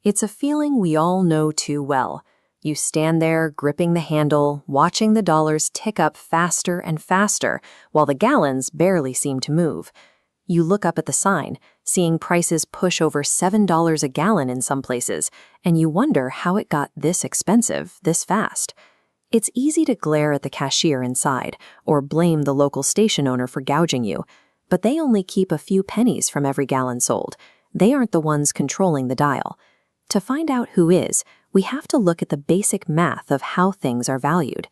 It's a feeling we all know too well. You stand there, gripping the handle, watching the dollars tick up faster and faster, while the gallons barely seem to move. You look up at the sign, seeing prices push over $7 a gallon in some places, and you wonder how it got this expensive this fast. It's easy to glare at the cashier inside, or blame the local station owner for gouging you, but they only keep a few pennies from every gallon sold. They aren't the ones controlling the dial. To find out who is, we have to look at the basic math of how things are valued.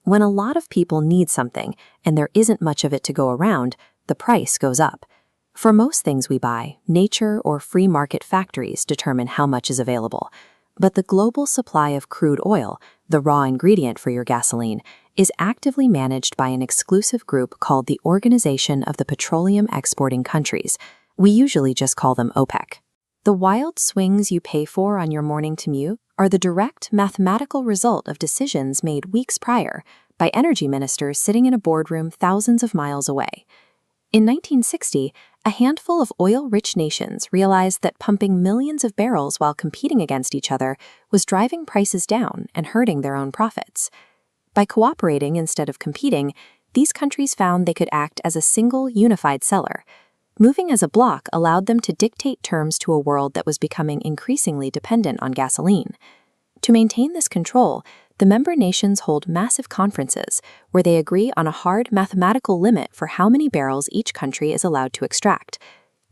When a lot of people need something, and there isn't much of it to go around, the price goes up. For most things we buy, nature or free market factories determine how much is available. But the global supply of crude oil, the raw ingredient for your gasoline, is actively managed by an exclusive group called the Organization of the Petroleum Exporting Countries. We usually just call them OPEC. The wild swings you pay for on your morning commute are the direct mathematical result of decisions made weeks prior by energy ministers sitting in a boardroom thousands of miles away. In 1960, a handful of oil-rich nations realized that pumping millions of barrels while competing against each other was driving prices down and hurting their own profits. By cooperating instead of competing, these countries found they could act as a single, unified seller. Moving as a bloc allowed them to dictate terms to a world that was becoming increasingly dependent on gasoline. To maintain this control, the member nations hold massive conferences where they agree on a hard mathematical limit for how many barrels each country is allowed to extract.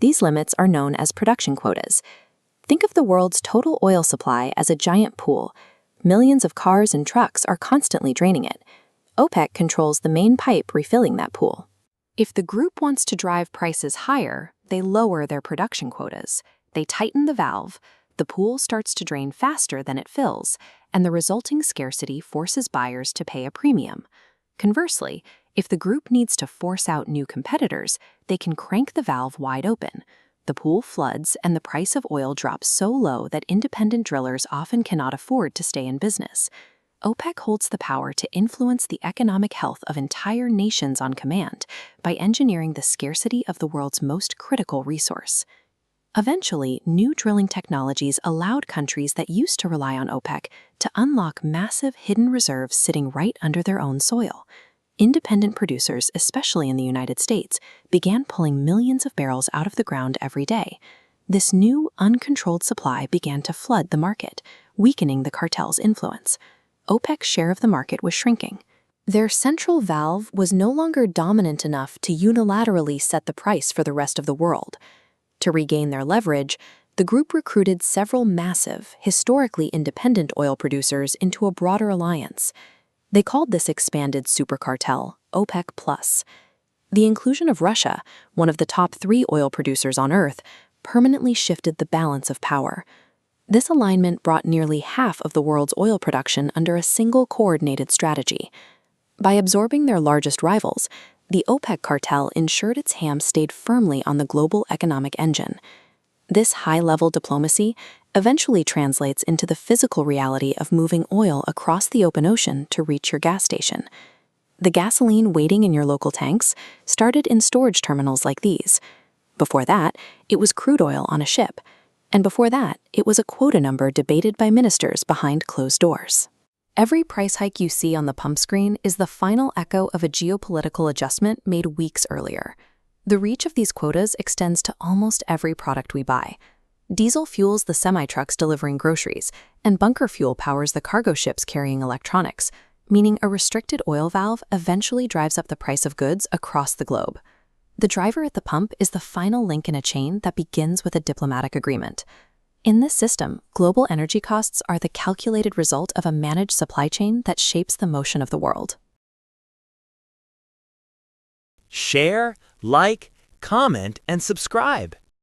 These limits are known as production quotas. Think of the world's total oil supply as a giant pool. Millions of cars and trucks are constantly draining it. OPEC controls the main pipe refilling that pool. If the group wants to drive prices higher, they lower their production quotas. They tighten the valve. The pool starts to drain faster than it fills, and the resulting scarcity forces buyers to pay a premium. Conversely, if the group needs to force out new competitors, they can crank the valve wide open. The pool floods, and the price of oil drops so low that independent drillers often cannot afford to stay in business. OPEC holds the power to influence the economic health of entire nations on command by engineering the scarcity of the world's most critical resource. Eventually, new drilling technologies allowed countries that used to rely on OPEC to unlock massive hidden reserves sitting right under their own soil. Independent producers, especially in the United States, began pulling millions of barrels out of the ground every day. This new, uncontrolled supply began to flood the market, weakening the cartel's influence. OPEC's share of the market was shrinking. Their central valve was no longer dominant enough to unilaterally set the price for the rest of the world. To regain their leverage, the group recruited several massive, historically independent oil producers into a broader alliance. They called this expanded supercartel OPEC+. The inclusion of Russia, one of the top 3 oil producers on Earth, permanently shifted the balance of power. This alignment brought nearly half of the world's oil production under a single coordinated strategy. By absorbing their largest rivals, the OPEC cartel ensured its hand stayed firmly on the global economic engine. This high-level diplomacy eventually translates into the physical reality of moving oil across the open ocean to reach your gas station. The gasoline waiting in your local tanks started in storage terminals like these. Before that, it was crude oil on a ship. And before that, it was a quota number debated by ministers behind closed doors. Every price hike you see on the pump screen is the final echo of a geopolitical adjustment made weeks earlier. The reach of these quotas extends to almost every product we buy. Diesel fuels the semi-trucks delivering groceries, and bunker fuel powers the cargo ships carrying electronics, meaning a restricted oil valve eventually drives up the price of goods across the globe. The driver at the pump is the final link in a chain that begins with a diplomatic agreement. In this system, global energy costs are the calculated result of a managed supply chain that shapes the motion of the world. Share, like, comment, and subscribe.